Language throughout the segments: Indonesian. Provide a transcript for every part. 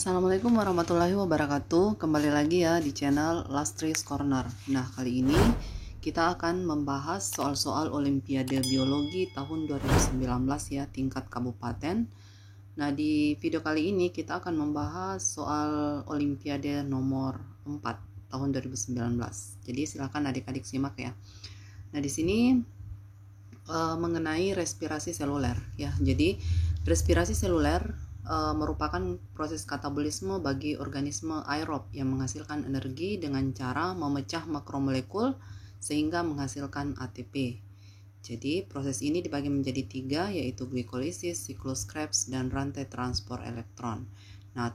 Assalamualaikum warahmatullahi wabarakatuh. Kembali lagi ya di channel Lastris Corner. Nah, kali ini kita akan membahas soal-soal Olimpiade Biologi tahun 2019 ya, tingkat kabupaten. Nah, di video kali ini kita akan membahas soal Olimpiade nomor 4 tahun 2019. Jadi silakan adik-adik simak ya. Nah, di sini mengenai respirasi seluler ya. Jadi respirasi seluler merupakan proses katabolisme bagi organisme aerob yang menghasilkan energi dengan cara memecah makromolekul sehingga menghasilkan ATP. Jadi proses ini dibagi menjadi 3, yaitu glikolisis, siklus Krebs, dan rantai transport elektron. Nah,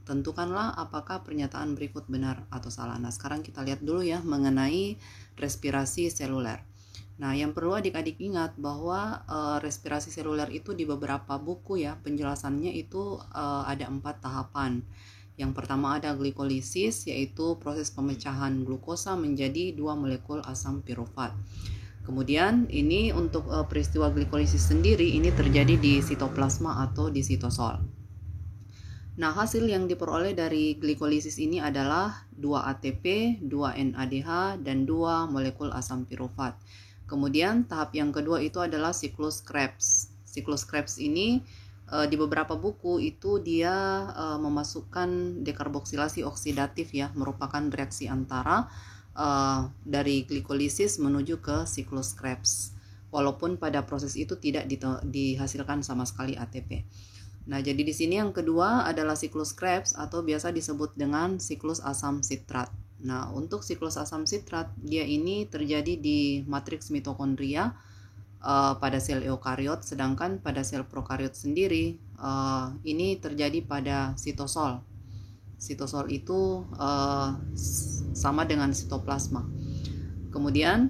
tentukanlah apakah pernyataan berikut benar atau salah. Nah, sekarang kita lihat dulu ya mengenai respirasi seluler. Nah, yang perlu adik-adik ingat bahwa respirasi seluler itu di beberapa buku ya, penjelasannya itu ada 4 tahapan. Yang pertama ada glikolisis, yaitu proses pemecahan glukosa menjadi 2 molekul asam pirufat. Kemudian ini untuk peristiwa glikolisis sendiri ini terjadi di sitoplasma atau di sitosol. Nah, hasil yang diperoleh dari glikolisis ini adalah 2 ATP, 2 NADH, dan 2 molekul asam pirufat. Kemudian tahap yang kedua itu adalah siklus Krebs. Siklus Krebs ini di beberapa buku itu dia memasukkan dekarboksilasi oksidatif ya, merupakan reaksi antara dari glikolisis menuju ke siklus Krebs. Walaupun pada proses itu tidak dihasilkan sama sekali ATP. Nah, jadi di sini yang kedua adalah siklus Krebs atau biasa disebut dengan siklus asam sitrat. Nah, untuk siklus asam sitrat, dia ini terjadi di matriks mitokondria pada sel eukariot, sedangkan pada sel prokariot sendiri ini terjadi pada sitosol. Sitosol itu sama dengan sitoplasma. Kemudian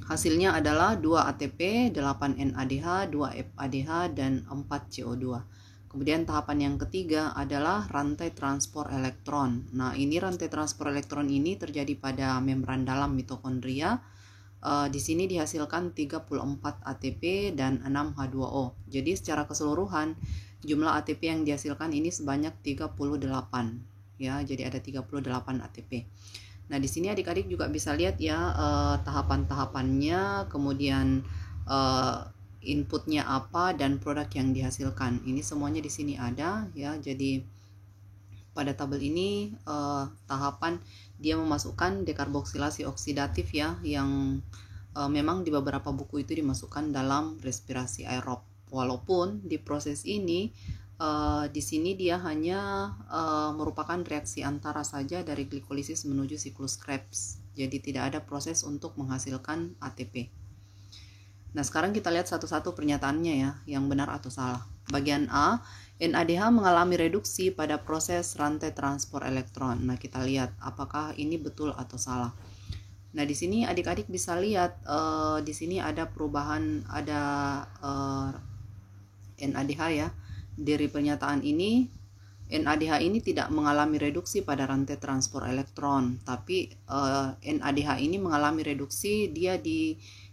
hasilnya adalah 2 ATP, 8 NADH, 2 FADH, dan 4 CO2. Kemudian tahapan yang ketiga adalah rantai transport elektron. Nah, ini rantai transport elektron ini terjadi pada membran dalam mitokondria. Di sini dihasilkan 34 ATP dan 6 H2O. Jadi secara keseluruhan jumlah ATP yang dihasilkan ini sebanyak 38. Ya, jadi ada 38 ATP. Nah, di sini adik-adik juga bisa lihat ya tahapan-tahapannya, kemudian inputnya apa dan produk yang dihasilkan. Ini semuanya di sini ada ya. Jadi pada tabel ini tahapan dia memasukkan dekarboksilasi oksidatif ya, yang memang di beberapa buku itu dimasukkan dalam respirasi aerob. Walaupun di proses ini di sini dia hanya merupakan reaksi antara saja dari glikolisis menuju siklus Krebs. Jadi tidak ada proses untuk menghasilkan ATP. Nah, sekarang kita lihat satu-satu pernyataannya ya, yang benar atau salah. Bagian A, NADH mengalami reduksi pada proses rantai transport elektron. Nah, kita lihat apakah ini betul atau salah. Nah, di sini adik-adik bisa lihat di sini ada perubahan, ada NADH ya. Dari pernyataan ini, NADH ini tidak mengalami reduksi pada rantai transport elektron, tapi NADH ini mengalami reduksi,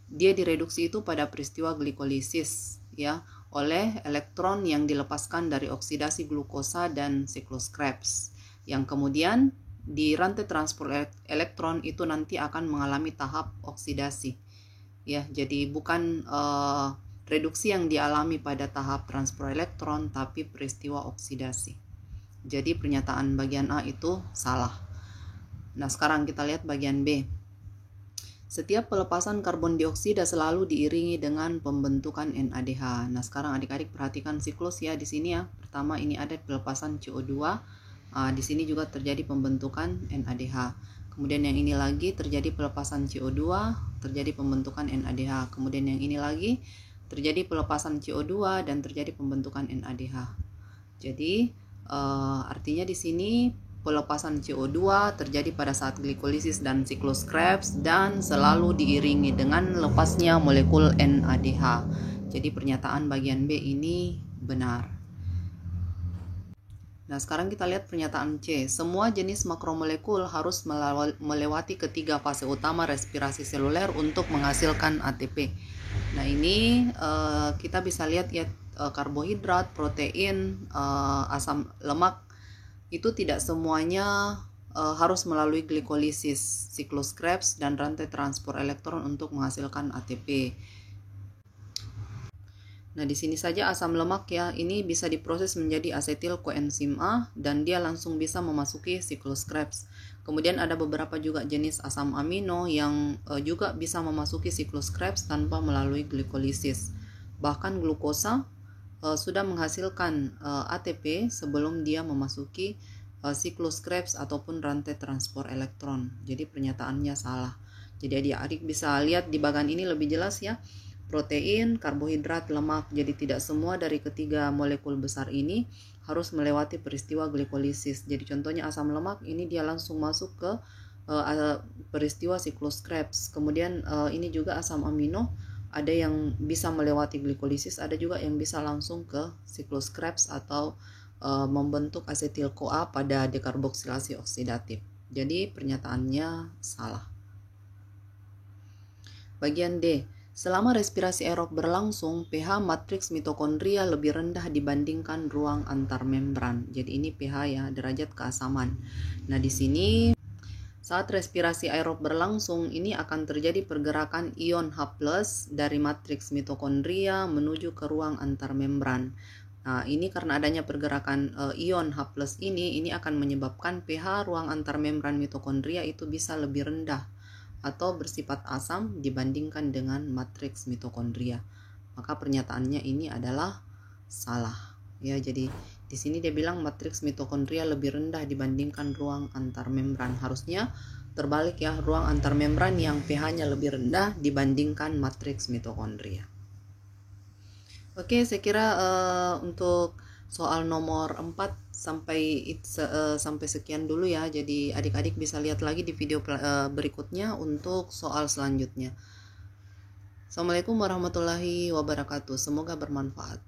dia direduksi itu pada peristiwa glikolisis ya, oleh elektron yang dilepaskan dari oksidasi glukosa dan siklus Krebs, yang kemudian di rantai transport elektron itu nanti akan mengalami tahap oksidasi ya. Jadi bukan reduksi yang dialami pada tahap transport elektron, tapi peristiwa oksidasi. Jadi pernyataan bagian A itu salah. Nah, sekarang kita lihat bagian B. Setiap pelepasan karbon dioksida selalu diiringi dengan pembentukan NADH. Nah, sekarang adik-adik perhatikan siklus ya di sini ya. Pertama ini ada pelepasan CO2. Di sini juga terjadi pembentukan NADH. Kemudian yang ini lagi terjadi pelepasan CO2, terjadi pembentukan NADH. Kemudian yang ini lagi terjadi pelepasan CO2 dan terjadi pembentukan NADH. Jadi artinya di sini pelepasan CO2 terjadi pada saat glikolisis dan siklus Krebs dan selalu diiringi dengan lepasnya molekul NADH. Jadi pernyataan bagian B ini benar. Nah, sekarang kita lihat pernyataan C. Semua jenis makromolekul harus melewati ketiga fase utama respirasi seluler untuk menghasilkan ATP. Nah, ini kita bisa lihat ya karbohidrat, protein, asam lemak, itu tidak semuanya harus melalui glikolisis, siklus Krebs, dan rantai transport elektron untuk menghasilkan ATP. Nah, di sini saja asam lemak ya, ini bisa diproses menjadi asetil koenzim A dan dia langsung bisa memasuki siklus Krebs. Kemudian ada beberapa juga jenis asam amino yang juga bisa memasuki siklus Krebs tanpa melalui glikolisis. Bahkan glukosa sudah menghasilkan ATP sebelum dia memasuki siklus Krebs ataupun rantai transport elektron. Jadi pernyataannya salah. Jadi adik-adik bisa lihat di bagian ini lebih jelas ya. Protein, karbohidrat, lemak. Jadi tidak semua dari ketiga molekul besar ini harus melewati peristiwa glikolisis. Jadi contohnya asam lemak ini dia langsung masuk ke peristiwa siklus Krebs. Kemudian ini juga asam amino, ada yang bisa melewati glikolisis, ada juga yang bisa langsung ke siklus Krebs atau membentuk asetil-CoA pada dekarboksilasi oksidatif. Jadi pernyataannya salah. Bagian D. Selama respirasi aerob berlangsung, pH matriks mitokondria lebih rendah dibandingkan ruang antar membran. Jadi ini pH ya, derajat keasaman. Nah, di sini saat respirasi aerob berlangsung, ini akan terjadi pergerakan ion H+ dari matriks mitokondria menuju ke ruang antar membran. Nah, ini karena adanya pergerakan ion H+ ini akan menyebabkan pH ruang antar membran mitokondria itu bisa lebih rendah atau bersifat asam dibandingkan dengan matriks mitokondria. Maka pernyataannya ini adalah salah. Ya, jadi di sini dia bilang matriks mitokondria lebih rendah dibandingkan ruang antar membran. Harusnya terbalik ya, ruang antar membran yang pH-nya lebih rendah dibandingkan matriks mitokondria. Oke, saya kira untuk soal nomor 4 sampai sekian dulu ya. Jadi adik-adik bisa lihat lagi di video berikutnya untuk soal selanjutnya. Assalamualaikum warahmatullahi wabarakatuh. Semoga bermanfaat.